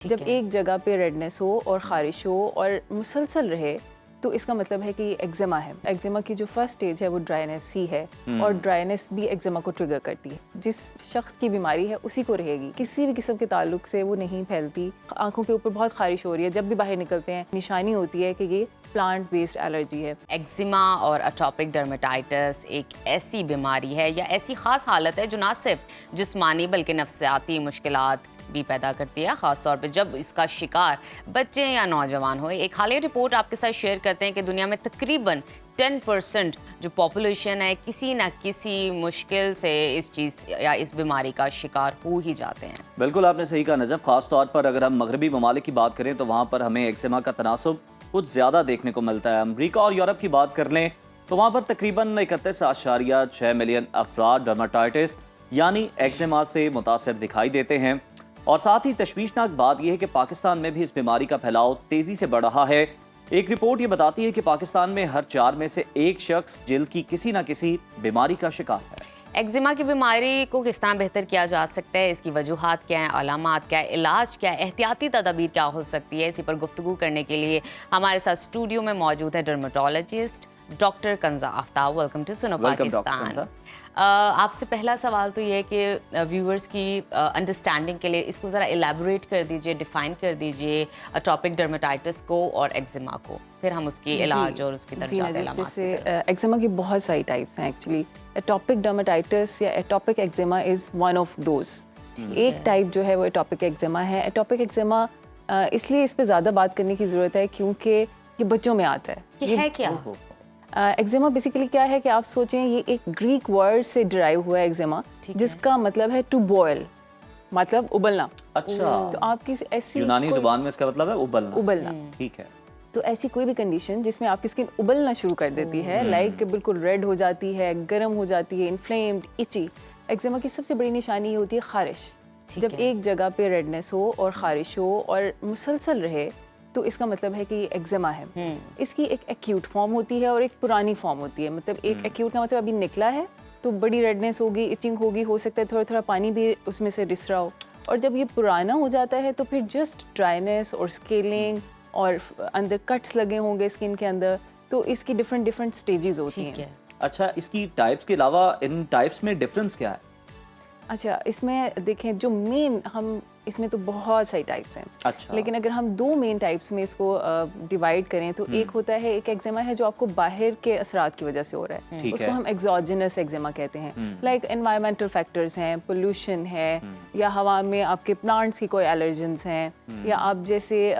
जब एक जगह पे रेडनेस हो और ख़ारिश हो और मुसलसल रहे तो इसका मतलब है कि ये एक्जिमा है। एक्जिमा की जो फर्स्ट स्टेज है वो ड्राइनेस ही है और ड्राइनेस भी एक्जिमा को ट्रिगर करती है। जिस शख्स की बीमारी है उसी को रहेगी, किसी भी किस्म के ताल्लुक से वो नहीं फैलती। आंखों के ऊपर बहुत ख़ारिश हो रही है, जब भी बाहर निकलते हैं निशानी होती है कि ये प्लांट बेस्ड एलर्जी है। एक्जिमा और एटोपिक डर्मेटाइटिस एक ऐसी बीमारी है या ऐसी ख़ास हालत है जो ना सिर्फ जिस्मानी बल्कि नफ्सियाती मुश्किलात भी पैदा करती है, ख़ास तौर पे जब इसका शिकार बच्चे या नौजवान हो। एक हालिया रिपोर्ट आपके साथ शेयर करते हैं कि दुनिया में तकरीबन 10% जो पॉपुलेशन है किसी ना किसी मुश्किल से इस चीज़ या इस बीमारी का शिकार हो ही जाते हैं। बिल्कुल आपने सही कहा नजफ। ख़ास तौर पर अगर हम मगरबी ममालिक की बात करें तो वहाँ पर हमें एक्जिमा का तनासुब कुछ ज़्यादा देखने को मिलता है। अमरीका और यूरोप की बात कर लें तो वहाँ पर तकरीबन 31.6 मिलियन अफराद डर्मेटाइटिस यानी एक्जिमा से मुतासर दिखाई देते हैं। और साथ ही तशवीशनाक बात यह है कि पाकिस्तान में भी इस बीमारी का फैलाव तेजी से बढ़ रहा है। एक रिपोर्ट ये बताती है कि पाकिस्तान में हर 4 में से एक शख्स जिल्द की किसी न किसी बीमारी का शिकार है। एक्जिमा की बीमारी को किस तरह बेहतर किया जा सकता है, इसकी वजूहात क्या हैं, अलामात क्या है, इलाज क्या है, एहतियाती तदाबीर क्या हो सकती है, इसी पर गुफ्तगू करने के लिए हमारे साथ स्टूडियो में मौजूद है dermatologist doctor Kanza Aftab. Welcome to Suno Pakistan. आपसे पहला सवाल तो ये है कि व्यूअर्स की अंडरस्टैंडिंग के लिए इसको ज़रा एलैबोरेट कर दीजिए, डिफाइन कर दीजिए एटोपिक डर्मेटाइटिस को और एक्जिमा को, फिर हम उसकी इलाज और उसकी दर्जात अलामात। जैसे एक्जिमा की बहुत सारी टाइप्स हैं एक्चुअली। एटोपिक डर्मेटाइटिस या atopic eczema is one of those. एक टाइप जो है वो एटोपिक एक्जिमा है। एटोपिक एक्जिमा इसलिए इस पर ज़्यादा बात करने की ज़रूरत है क्योंकि ये बच्चों में आता है। ये है क्या? एक्जिमा बेसिकली क्या है कि आप सोचें ये एक ग्रीक वर्ड से डिराइव हुआ है एक्जिमा, जिसका मतलब है टू बॉयल, मतलब उबलना। अच्छा, तो आपकी ऐसी यूनानी जुबान में इसका मतलब है उबलना। उबलना। ठीक है। तो ऐसी कोई भी कंडीशन जिसमें आपकी स्किन उबलना शुरू कर देती है, लाइक बिल्कुल रेड हो जाती है, गर्म हो जाती है, इन्फ्लेम्ड, इची। एक्जिमा की सबसे बड़ी निशानी होती है खारिश। जब एक जगह पे रेडनेस हो और खारिश हो और मुसलसल रहे तो इसका मतलब है कि ये एक्जिमा है। इसकी एक एक्यूट फॉर्म होती है और एक पुरानी फॉर्म होती है। मतलब एक एक्यूट का मतलब अभी निकला है तो बड़ी रेडनेस होगी, इचिंग होगी, हो सकता है थोड़ा थोड़ा पानी भी उसमें से रिस रहा हो। और जब ये पुराना हो जाता है तो फिर जस्ट ड्राइनेस और स्केलिंग और अंदर कट्स लगे होंगे स्किन के अंदर। तो इसकी डिफरेंट स्टेजेस होती हैं। अच्छा, इसकी टाइप्स के अलावा इन टाइप्स में डिफरेंस क्या है? अच्छा, इसमें देखें जो मेन हम इसमें तो बहुत सारी टाइप्स हैं। अच्छा। लेकिन अगर हम दो मेन टाइप्स में इसको डिवाइड करें तो एक होता है, एक एक्जिमा है जो आपको बाहर के असरात की वजह से हो रहा है, उसको हम एक्सोजेनस एक्जिमा कहते हैं। लाइक एनवायरमेंटल फैक्टर्स हैं, पोल्यूशन है, या हवा में आपके प्लांट्स की कोई एलर्जेंस हैं, या आप जैसे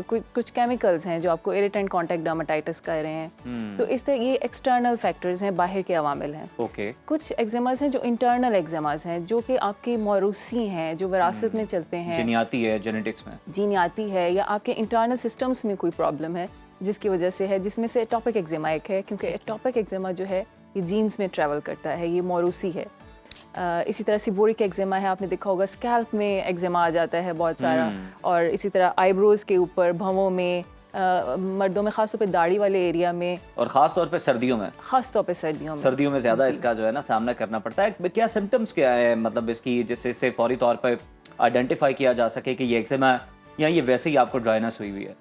कुछ केमिकल्स हैं जो आपको इरिटेंट कॉन्टैक्ट डर्मेटाइटिस कर रहे हैं। तो इस तरह ये एक्सटर्नल फैक्टर्स हैं, बाहर के अवामिल हैं। कुछ एक्जिमास हैं जो इंटरनल एक्जिमास हैं, जो कि आपकी मौरूसी हैं, जो विरासत में चलते हैं, जीनियाती है, जेनेटिक्स में जीनियाती है, या आपके इंटरनल सिस्टम्स में कोई प्रॉब्लम है जिसकी वजह से है, जिसमें से एटोपिक एक्जिमा एक है। क्योंकि एटोपिक एक्जिमा जो है ये जीन्स में ट्रैवल करता है, ये मौरूसी है। इसी तरह सिबोरिक एक्जिमा है, आपने देखा होगा स्कैल्प में एक्जिमा आ जाता है बहुत सारा। और इसी तरह आईब्रोज के ऊपर, भवों में, मर्दों में खासतौर पे दाढ़ी वाले एरिया में, और खास तौर पे सर्दियों में, सर्दियों में ज्यादा इसका जो है ना सामना करना पड़ता है। क्या सिम्टम्स क्या है मतलब इसकी, जिससे इससे फौरी तौर पर आइडेंटिफाई किया जा सके कि ये एक्जिमा है या ये वैसे ही आपको ड्राइनेस हुई है?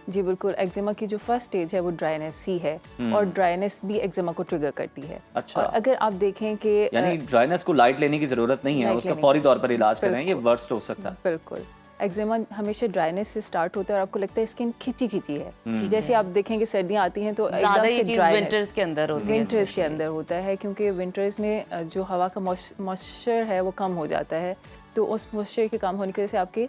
जी बिल्कुल, एक्जिमा की जो फर्स्ट स्टेज है वो ड्राइनेस ही है और ड्राइनेस भी एक्जिमा को ट्रिगर करती है। अच्छा। और अगर आप देखें कि यानी ड्राइनेस को लाइट लेने की जरूरत नहीं है, उसका फौरी तौर पर इलाज करें, ये वर्स्ट हो सकता है। बिल्कुल, एक्जिमा हमेशा ड्राइनेस से स्टार्ट होता है और आपको लगता है स्किन खिंची है। जैसे आप देखेंगे सर्दियाँ आती हैं तो ज़्यादा ये चीज़ विंटर्स के अंदर होती है, विंटर्स के अंदर होता है, क्योंकि विंटर्स में जो हवा का मॉइस्चर है वो कम हो जाता है। तो उस मॉइस्चर के कम होने की वजह से आपके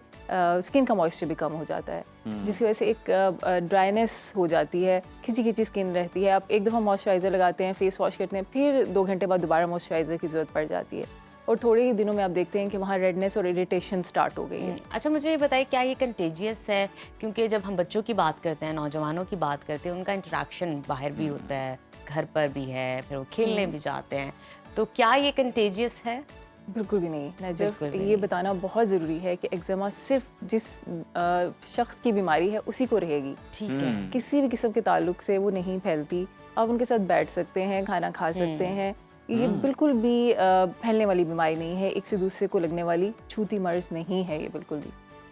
स्किन का मॉइस्चर भी कम हो जाता है, जिसकी वजह से एक ड्राइनेस हो जाती है, खिंची स्किन रहती है। आप एक दफ़ा मॉइस्चराइज़र लगाते हैं, फेस वॉश करते हैं, फिर 2 घंटे बाद दोबारा मॉइस्चराइज़र की ज़रूरत पड़ जाती है। और थोड़े ही दिनों में आप देखते हैं कि वहाँ रेडनेस और इरिटेशन स्टार्ट हो गई है। अच्छा, मुझे ये बताइए क्या ये कंटेजियस है? क्योंकि जब हम बच्चों की बात करते हैं, नौजवानों की बात करते हैं, उनका इंटरेक्शन बाहर भी होता है, घर पर भी है, फिर वो खेलने भी जाते हैं, तो क्या ये कंटेजियस है? बिल्कुल भी नहीं। नजफ, ये बताना बहुत ज़रूरी है कि एक्जिमा सिर्फ जिस शख्स की बीमारी है उसी को रहेगी। ठीक है। किसी भी किस्म के ताल्लुक से वो नहीं फैलती। आप उनके साथ बैठ सकते हैं, खाना खा सकते हैं। ये बिल्कुल भी फैलने वाली बीमारी नहीं है, एक से दूसरे को लगने वाली छूती मर्ज नहीं है ये बिल्कुल भी।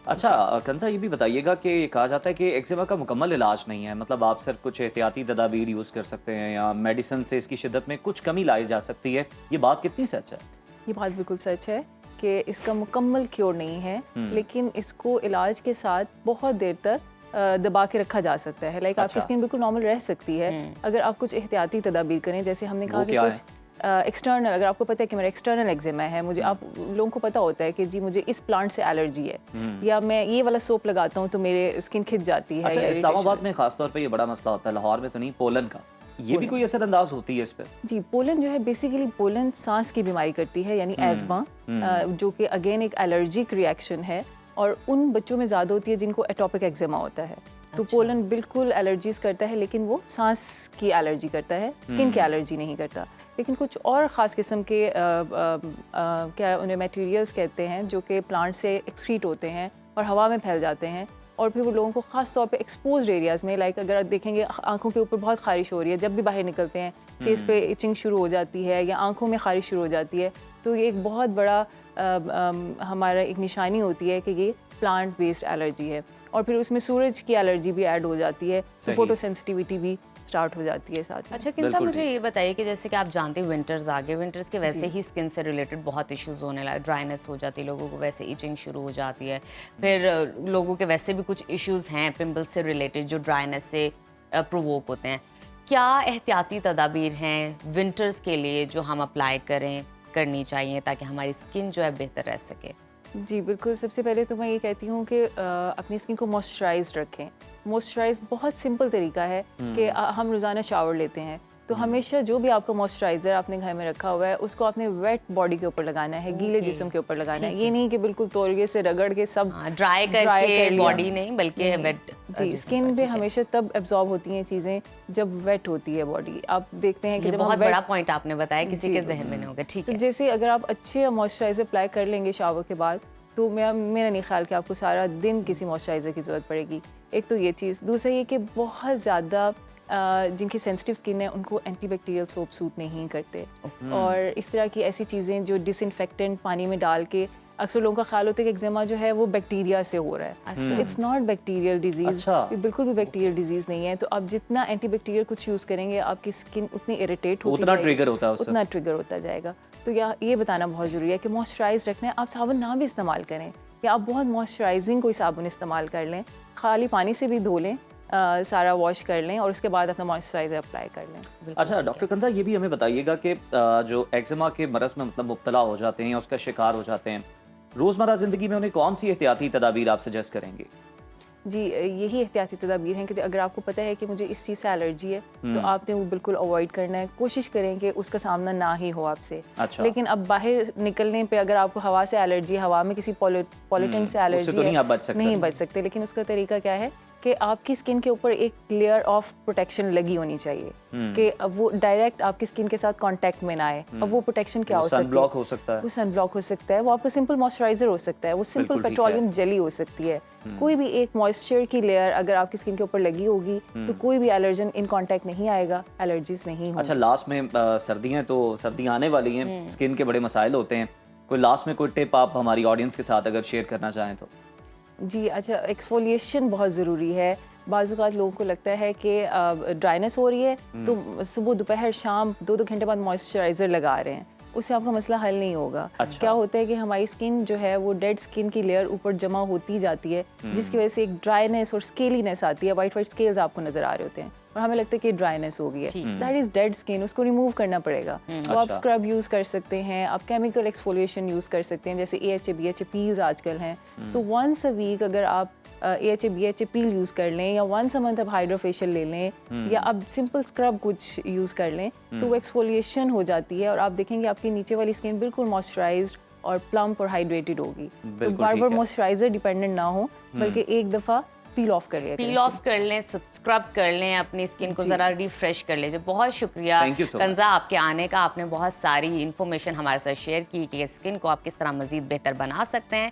अच्छा कंजा, ये भी बताइएगा कि कहा जाता है कि एक्जिमा का मुकम्मल इलाज नहीं है, मतलब आप सिर्फ कुछ एहतियाती तदाबीर यूज़ कर सकते हैं या मेडिसिन से इसकी शिद्दत में कुछ कमी लाई जा सकती है, ये बात कितनी सच है? ये बात बिल्कुल सच है कि इसका मुकम्मल क्योर नहीं है, लेकिन इसको इलाज के साथ बहुत देर तक दबा के रखा जा सकता है। लाइक आपकी स्किन बिल्कुल नॉर्मल रह सकती है अगर आप कुछ एहतियाती तदाबीर करें। जैसे हमने कहा कि कुछ एक्सटर्नल, अगर आपको पता है कि मेरा एक्सटर्नल एक्जिमा है, मुझे आप लोगों को पता होता है कि जी मुझे इस प्लांट से एलर्जी है, या मैं ये वाला सोप लगाता हूँ तो मेरे स्किन खिंच जाती है। अच्छा, इस्लामाबाद में खासतौर पे ये बड़ा मसला होता है, लाहौर में तो नहीं, पोलन का, ये भी कोई असरअंदाज होती है इस पर? जी, पोलन जो है बेसिकली पोलन सांस की बीमारी करती है, यानी एज़मा, जो कि अगेन एक एलर्जिक रिएक्शन है और उन बच्चों में ज़्यादा होती है जिनको एटोपिक एक्जिमा होता है। तो पोलन बिल्कुल एलर्जीज करता है, लेकिन वो सांस की एलर्जी करता है, स्किन की एलर्जी नहीं करता। लेकिन कुछ और ख़ास किस्म के क्या उन्हें मटेरियल्स कहते हैं जो कि प्लांट से एक्सक्रीट होते हैं और हवा में फैल जाते हैं, और फिर वो लोगों को ख़ास तौर पे एक्सपोज्ड एरियाज़ में, लाइक अगर आप देखेंगे आंखों के ऊपर बहुत खारिश हो रही है, जब भी बाहर निकलते हैं फेस पे इचिंग शुरू हो जाती है या आंखों में खारिश शुरू हो जाती है, तो ये एक बहुत बड़ा हमारा एक निशानी होती है कि ये प्लांट बेस्ड एलर्जी है। और फिर उसमें सूरज की एलर्जी भी ऐड हो जाती है, तो फोटो सेंसिटिविटी भी स्टार्ट हो जाती है साथ में। अच्छा किंसा, मुझे ये बताइए कि जैसे कि आप जानते हैं विंटर्स आ गए, विंटर्स के वैसे ही स्किन से रिलेटेड बहुत इश्यूज होने लगे, ड्राइनेस हो जाती है लोगों को, वैसे इचिंग शुरू हो जाती है, फिर लोगों के वैसे भी कुछ इश्यूज हैं पिंपल्स से रिलेटेड जो ड्राइनेस से प्रोवोक होते हैं। क्या एहतियाती तदाबीर हैं विंटर्स के लिए जो हम अप्लाई करनी चाहिए ताकि हमारी स्किन जो है बेहतर रह सके? जी बिल्कुल, सबसे पहले तो मैं ये कहती हूँ कि अपनी स्किन को मॉइस्चराइज रखें। मॉइस्चराइज बहुत सिंपल तरीका है कि हम रोज़ाना शावर लेते हैं, तो हमेशा जो भी आपका मॉइस्चराइज़र आपने घर में रखा हुआ है उसको आपने वेट बॉडी के ऊपर लगाना है, गीले जिस्म के ऊपर लगाना है। ये नहीं कि बिल्कुल तौलिए से रगड़ के सब ड्राई करके बॉडी नहीं, बल्कि वेट। जी, स्किन पे हमेशा तब एब्जॉर्ब होती हैं चीज़ें जब वेट होती है बॉडी। आप देखते हैं कि जब बहुत बड़ा पॉइंट आपने बताया, किसी के जहन में नहीं होगा। ठीक है, तो जैसे अगर आप अच्छे मॉइस्चराइज़र अप्लाई कर लेंगे शावर के बाद, तो मेरा नहीं ख्याल कि आपको सारा दिन किसी मॉइस्चराइज़र की ज़रूरत पड़ेगी। एक तो ये चीज़। दूसरा ये कि बहुत ज़्यादा जिनकी सेंसिटिव स्किन है उनको एंटीबैक्टीरियल सोप सूट नहीं करते, और इस तरह की ऐसी चीज़ें जो डिसइंफेक्टेंट पानी में डाल के, अक्सर लोगों का ख्याल होता है कि एक्जिमा जो है वो बैक्टीरिया से हो रहा है। इट्स नॉट बैक्टीरियल डिजीज़, बिल्कुल भी बैक्टीरियल डिजीज़ नहीं है। तो आप जितना एंटीबैक्टीरियल कुछ यूज़ करेंगे आपकी स्किन उतनी इरिटेट होती उतना ट्रिगर होता जाएगा। तो ये बताना बहुत ज़रूरी है कि मॉइस्चराइज रखना है। आप साबुन ना भी इस्तेमाल करें, या आप बहुत मॉइस्चराइजिंग कोई साबुन इस्तेमाल कर लें, खाली पानी से भी धो लें, सारा वॉश कर लें और उसके बाद अपना मॉइस्चराइज़र अप्लाई कर लें। अच्छा डॉक्टर कंजा, ये भी हमें बताइएगा कि जो एक्जिमा के मरज़ में मतलब मुब्तला हो जाते हैं या उसका शिकार हो जाते हैं, रोज़मर्रा ज़िंदगी में उन्हें कौन सी एहतियाती तदाबीर आप सजेस्ट करेंगे? जी, यही एहतियाती तदाबीर हैं कि अगर आपको पता है कि मुझे इस चीज़ से एलर्जी है, तो आपने वो बिल्कुल अवॉइड करना है। कोशिश करें कि उसका सामना ना ही हो आपसे। अच्छा। लेकिन अब बाहर निकलने पे अगर आपको हवा से एलर्जी, हवा में किसी पॉल्यूटेंट से एलर्जी तो नहीं बच सकते। लेकिन उसका तरीका क्या है कि आपकी स्किन के ऊपर एक लेयर ऑफ प्रोटेक्शन लगी होनी चाहिए कि वो डायरेक्ट आपकी स्किन के साथ कांटेक्ट में ना आए। अब वो प्रोटेक्शन क्या हो सकती है? सनब्लॉक हो सकता है, वो सनब्लॉक हो सकता है, वो आपका सिंपल मॉइस्चराइजर हो सकता है, वो सिंपल पेट्रोलियम जेली हो सकती है। कोई भी एक मॉइस्चर की लेयर अगर आपकी स्किन के ऊपर लगी होगी तो कोई भी एलर्जन इन कांटेक्ट नहीं आएगा, एलर्जीज नहीं होंगी। अच्छा, लास्ट में सर्दियां तो सर्दियां आने वाली हैं, स्किन के बड़े मसाइल होते हैं, कोई लास्ट में कोई टिप आप हमारी ऑडियंस के साथ अगर शेयर करना चाहें तो? जी अच्छा, एक्सफोलिएशन बहुत ज़रूरी है। बाज़ औक़ात लोगों को लगता है कि ड्राइनेस हो रही है तो सुबह दोपहर शाम 2-2 घंटे बाद मॉइस्चराइज़र लगा रहे हैं, उससे आपका मसला हल नहीं होगा। अच्छा। क्या होता है कि हमारी स्किन जो है वो डेड स्किन की लेयर ऊपर जमा होती जाती है, जिसकी वजह से एक ड्राइनेस और स्केलीनेस आती है। वाइट स्केल्स आपको नज़र आ रहे होते हैं और हमें लगता है कि ड्राइनेस हो गई है। दैट इज़ डेड स्किन, उसको रिमूव करना पड़ेगा। तो आप स्क्रब यूज़ कर सकते हैं, आप केमिकल एक्सफोलिएशन यूज़ कर सकते हैं, जैसे AHA BHA पील्स आजकल हैं। तो वंस अ वीक अगर आप AHA BHA पील यूज़ कर लें, या वंस अ मंथ आप हाइड्रोफेशियल ले लें, या आप सिंपल स्क्रब कुछ यूज़ कर लें, तो वो एक्सफोलिएशन हो जाती है और आप देखेंगे आपकी नीचे वाली स्किन बिल्कुल मॉइस्चराइज्ड और प्लम्प और हाइड्रेटेड होगी। तो बार बार मॉइस्चराइजर डिपेंडेंट ना हो, बल्कि एक दफ़ा पील ऑफ कर लें, स्क्रब कर लें, अपनी स्किन को ज़रा रिफ्रेश कर लीजिए। बहुत शुक्रिया कंजा आपके आने का। आपने बहुत सारी इन्फॉर्मेशन हमारे साथ शेयर की कि स्किन को आप किस तरह मज़ीद बेहतर बना सकते हैं।